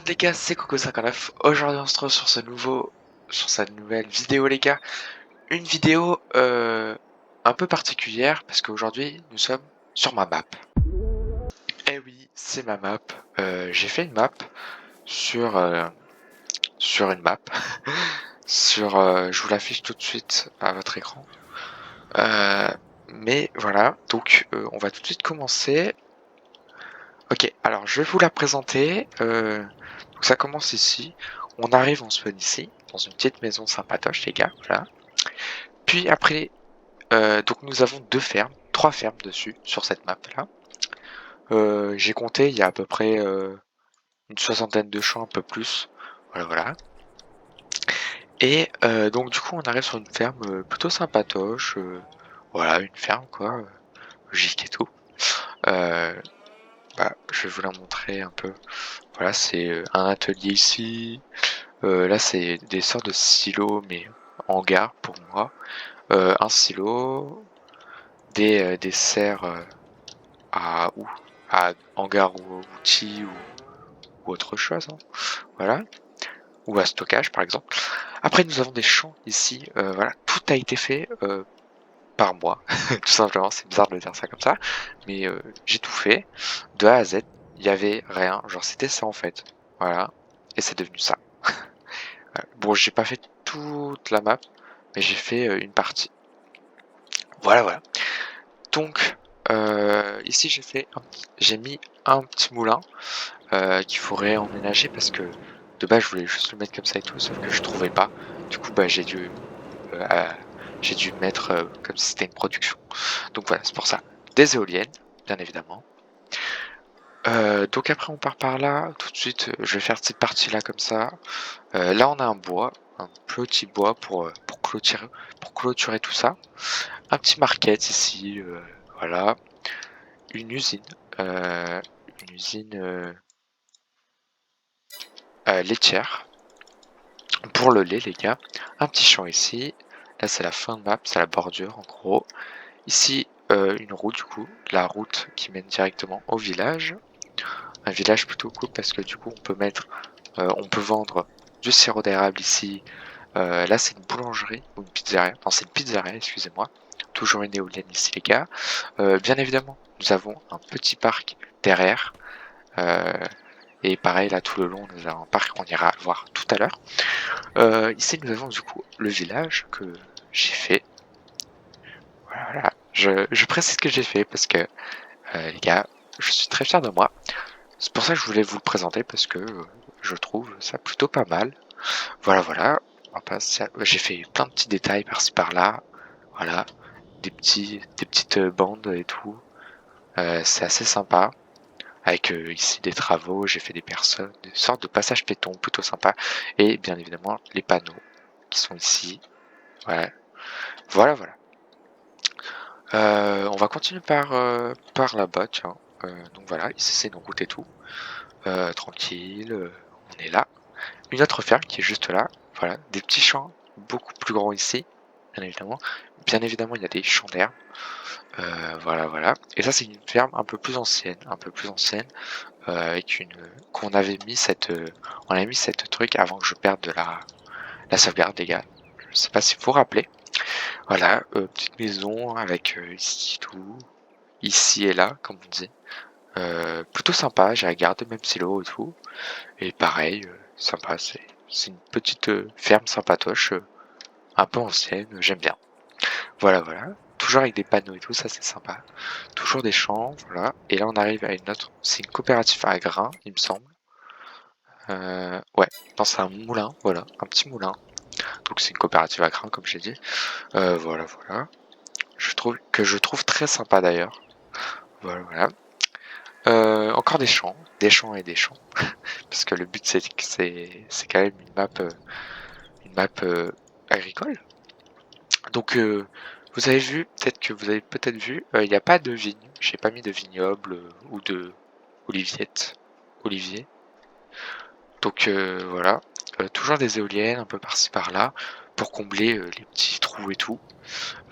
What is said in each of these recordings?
les gars, c'est Coco59. Aujourd'hui on se retrouve sur cette nouvelle vidéo les gars. Une vidéo un peu particulière parce qu'aujourd'hui nous sommes sur ma map. Eh oui, c'est ma map. J'ai fait une map sur, sur une map. Je vous l'affiche tout de suite à votre écran. Mais voilà, donc on va tout de suite commencer. Ok, alors je vais vous la présenter. Donc ça commence ici. On arrive, on spawn ici, dans une petite maison sympatoche, les gars. Voilà. Puis après, donc nous avons trois fermes dessus, sur cette map-là. J'ai compté, il y a à peu près une soixantaine de champs, un peu plus. Voilà, voilà. Et donc du coup, on arrive sur une ferme plutôt sympatoche. Voilà, une ferme, quoi. Logique et tout. Je vais vous la montrer un peu. Voilà, c'est un atelier ici. Là, c'est des sortes de silos, mais hangars pour moi. Un silo, des serres à hangar ou outils ou autre chose. Hein. Voilà. Ou à stockage, par exemple. Après, nous avons des champs ici. Voilà, tout a été fait par moi, tout simplement. C'est bizarre de dire ça comme ça, mais j'ai tout fait de A à Z. Il y avait rien, genre c'était ça en fait. Voilà, et c'est devenu ça. Bon, j'ai pas fait toute la map, mais j'ai fait une partie. Voilà, voilà. Donc, ici j'ai mis un petit moulin qu'il faudrait emménager parce que de base je voulais juste le mettre comme ça et tout, sauf que je trouvais pas. Du coup, bah j'ai dû mettre comme si c'était une production. Donc voilà, c'est pour ça. Des éoliennes, bien évidemment. Donc après on part par là, tout de suite je vais faire cette partie là comme ça. Là on a un petit bois pour clôturer tout ça. Un petit market ici, voilà. Une usine, euh, une usine laitière pour le lait les gars. Un petit champ ici. Là c'est la fin de map, c'est la bordure en gros. Ici une route du coup, la route qui mène directement au village. Un village plutôt cool parce que du coup on peut vendre du sirop d'érable ici. Là c'est une boulangerie ou une pizzeria. Non c'est une pizzeria, excusez-moi. Toujours une éolienne ici les gars. Bien évidemment nous avons un petit parc derrière. Et pareil là tout le long nous avons un parc qu'on ira voir tout à l'heure. Ici nous avons du coup le village que j'ai fait. Voilà. Je précise que j'ai fait parce que les gars, je suis très fier de moi. C'est pour ça que je voulais vous le présenter parce que je trouve ça plutôt pas mal. Voilà, voilà. J'ai fait plein de petits détails par-ci par-là. Voilà. Des petites bandes et tout. C'est assez sympa. Avec ici des travaux, j'ai fait des sortes de passages piétons plutôt sympa. Et bien évidemment, les panneaux qui sont ici. Ouais. Voilà, voilà. On va continuer par là-bas, tiens. Donc voilà, ici c'est nos routes et tout. Tranquille, on est là. Une autre ferme qui est juste là. Voilà, des petits champs beaucoup plus grands ici, bien évidemment. Bien évidemment, il y a des champs d'herbe. Voilà, voilà. Et ça, c'est une ferme un peu plus ancienne, avec qu'on avait mis on a mis cette truc avant que je perde de la sauvegarde, les gars. Je sais pas si vous vous rappelez. Voilà, petite maison avec ici tout, ici et là, comme on dit. Plutôt sympa, j'ai regardé même silo et tout. Et pareil, sympa, c'est une petite ferme sympatoche, un peu ancienne, j'aime bien. Voilà, voilà. Toujours avec des panneaux et tout, ça c'est sympa. Toujours des champs, voilà. Et là on arrive à une autre, c'est une coopérative à grains, il me semble. Ouais, non c'est un moulin, voilà, un petit moulin. Donc c'est une coopérative à grains comme j'ai dit. Voilà, voilà. Je trouve très sympa d'ailleurs. Voilà, voilà. Encore des champs et des champs. Parce que le but c'est quand même une map agricole. Donc vous avez vu, vous avez peut-être vu, il n'y a pas de vigne. J'ai pas mis de vignoble ou de olivier. Donc voilà, toujours des éoliennes un peu par-ci par-là pour combler les petits trous et tout.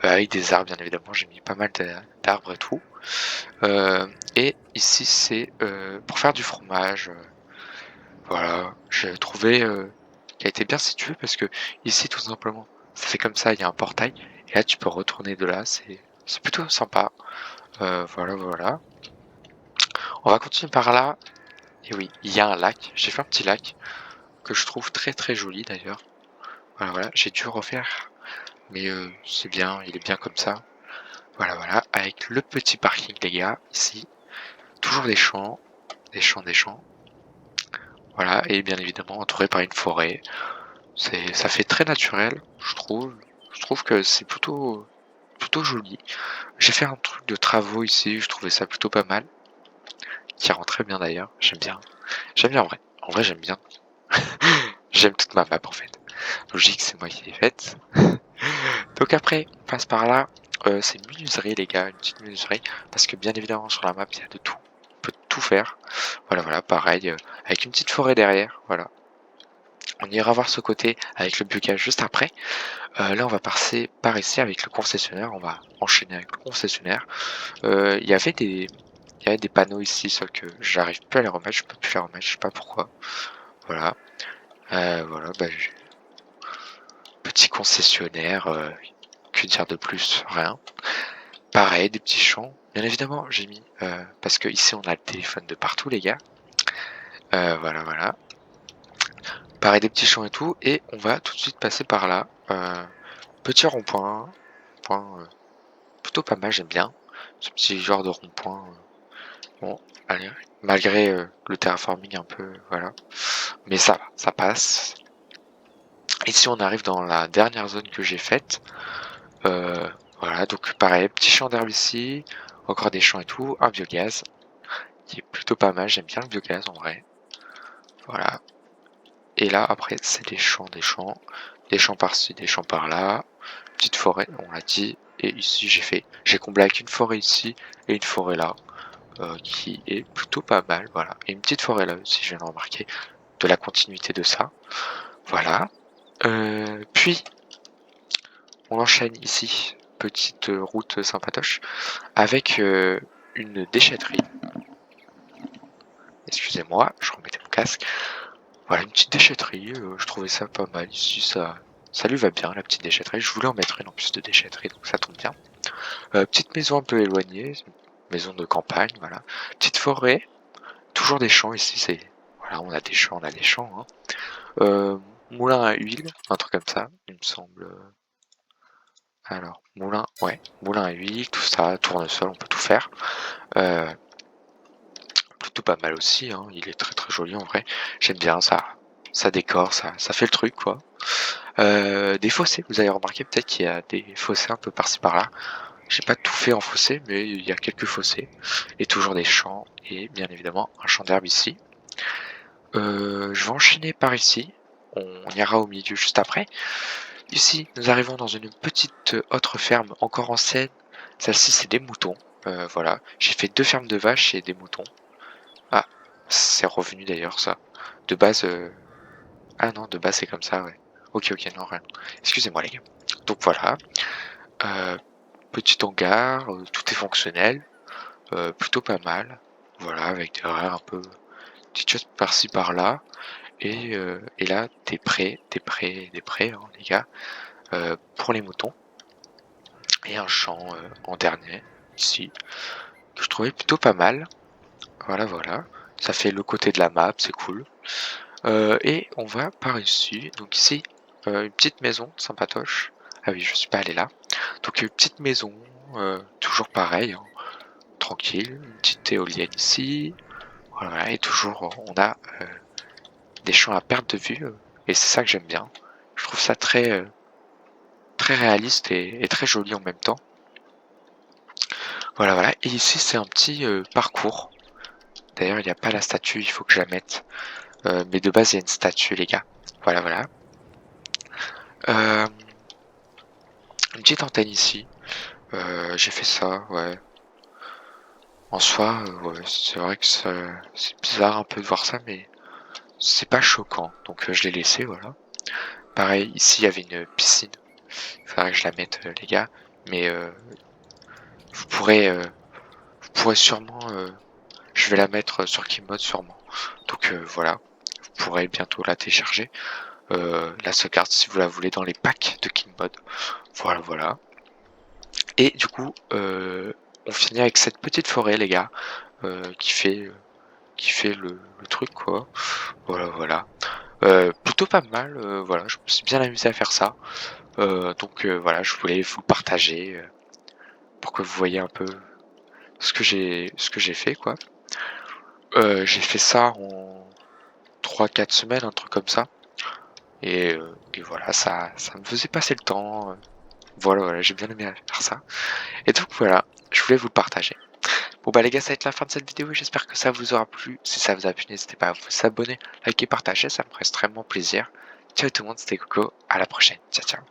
Avec des arbres bien évidemment, j'ai mis pas mal d'arbres et tout. Et ici c'est pour faire du fromage. Voilà, je trouvais qu'elle était bien située parce que ici tout simplement ça fait comme ça, il y a un portail et là tu peux retourner de là, c'est plutôt sympa. Voilà, voilà. On va continuer par là. Et oui, il y a un lac. J'ai fait un petit lac que je trouve très très joli d'ailleurs. Voilà, voilà. J'ai dû refaire, mais c'est bien, il est bien comme ça. Voilà, voilà. Avec le petit parking, les gars, ici. Toujours des champs, des champs, des champs. Voilà, et bien évidemment entouré par une forêt. Ça fait très naturel, je trouve. Je trouve que c'est plutôt joli. J'ai fait un truc de travaux ici, je trouvais ça plutôt pas mal. Qui rend très bien d'ailleurs, j'aime bien. J'aime bien en vrai. En vrai, j'aime bien. J'aime toute ma map en fait. Logique, c'est moi qui l'ai faite. Donc après, on passe par là. C'est une menuiserie les gars, une petite menuiserie. Parce que bien évidemment sur la map, il y a de tout. On peut tout faire. Voilà, voilà, pareil. Avec une petite forêt derrière. Voilà. On ira voir ce côté avec le biogaz juste après. Là, on va passer par ici avec le concessionnaire. On va enchaîner avec le concessionnaire. Il y avait des panneaux ici, sauf que j'arrive plus à les remettre. Je peux plus les remettre. Je sais pas pourquoi. Voilà. Voilà. Bah, petit concessionnaire. Que dire de plus? Rien. Pareil, des petits champs. Bien évidemment, j'ai mis parce que ici on a le téléphone de partout, les gars. Voilà, voilà. Pareil, des petits champs et tout, et on va tout de suite passer par là. Petit rond-point, plutôt pas mal, j'aime bien ce petit genre de rond-point. Bon, allez, malgré le terraforming un peu, voilà, mais ça va, ça passe. Ici, on arrive dans la dernière zone que j'ai faite. Voilà, donc pareil, petit champ d'herbe ici, encore des champs et tout, un biogaz qui est plutôt pas mal, j'aime bien le biogaz en vrai. Voilà. Et là, après, c'est des champs par-ci, des champs par-là, petite forêt, on l'a dit. Et ici, j'ai comblé avec une forêt ici et une forêt là, qui est plutôt pas mal, voilà. Et une petite forêt là aussi, je viens de remarquer, de la continuité de ça. Voilà. Puis, on enchaîne ici, petite route sympatoche, avec une déchetterie. Excusez-moi, je remettais mon casque. Voilà, une petite déchetterie, je trouvais ça pas mal ici, ça lui va bien la petite déchetterie. Je voulais en mettre une en plus de déchetterie, donc ça tombe bien. Petite maison un peu éloignée, maison de campagne, voilà. Petite forêt, toujours des champs ici, voilà, on a des champs, hein. Moulin à huile, un truc comme ça, il me semble. Alors, moulin à huile, tout ça, tournesol, on peut tout faire. Plutôt pas mal aussi, hein. Il est très très joli en vrai. J'aime bien ça décore, ça fait le truc quoi. Des fossés, vous avez remarqué peut-être qu'il y a des fossés un peu par-ci par-là. J'ai pas tout fait en fossé, mais il y a quelques fossés. Et toujours des champs, et bien évidemment un champ d'herbe ici. Je vais enchaîner par ici. On ira au milieu juste après. Ici, nous arrivons dans une petite autre ferme encore ancienne. Celle-ci, c'est des moutons. Voilà, j'ai fait 2 fermes de vaches et des moutons. Ah, c'est revenu d'ailleurs ça. De base, ah non, de base c'est comme ça, ouais. Ok, ok, non, rien. Excusez-moi les gars. Donc voilà, euh, petit hangar, tout est fonctionnel, plutôt pas mal. Voilà, avec des horaires un peu, petites choses par-ci par-là. Et là, des prés, hein, les gars, pour les moutons. Et un champ en dernier, ici, que je trouvais plutôt pas mal. Voilà, voilà. Ça fait le côté de la map, c'est cool. Et on va par ici. Donc ici, une petite maison sympatoche. Ah oui, je suis pas allé là. Donc une petite maison, toujours pareil, hein, tranquille. Une petite éolienne ici. Voilà, voilà. Et toujours, on a des champs à perte de vue. Et c'est ça que j'aime bien. Je trouve ça très réaliste et très joli en même temps. Voilà, voilà. Et ici, c'est un petit parcours. D'ailleurs, il n'y a pas la statue, il faut que je la mette. Mais de base, il y a une statue, les gars. Voilà, voilà. Euh, une petite antenne ici. J'ai fait ça, ouais. En soi, ouais, c'est vrai que c'est bizarre un peu de voir ça, mais c'est pas choquant. Donc je l'ai laissé, voilà. Pareil, ici il y avait une piscine. Il faudrait que je la mette, les gars. Mais vous pourrez, euh, vous pourrez sûrement, je vais la mettre sur Keymode sûrement. Donc voilà, vous pourrez bientôt la télécharger. La sauvegarde si vous la voulez dans les packs de King Mod. Voilà, voilà. Et du coup, on finit avec cette petite forêt, les gars, qui fait le truc, quoi. Voilà, voilà. Plutôt pas mal, voilà, je me suis bien amusé à faire ça. Donc voilà, je voulais vous le partager, pour que vous voyez un peu ce que j'ai fait, quoi. J'ai fait ça en 3-4 semaines, un truc comme ça. Et voilà, ça me faisait passer le temps. Voilà, voilà, j'ai bien aimé faire ça. Et donc voilà, je voulais vous le partager. Bon bah les gars, ça va être la fin de cette vidéo et j'espère que ça vous aura plu. Si ça vous a plu, n'hésitez pas à vous abonner, liker, partager, ça me ferait extrêmement plaisir. Ciao tout le monde, c'était Coco, à la prochaine. Ciao ciao.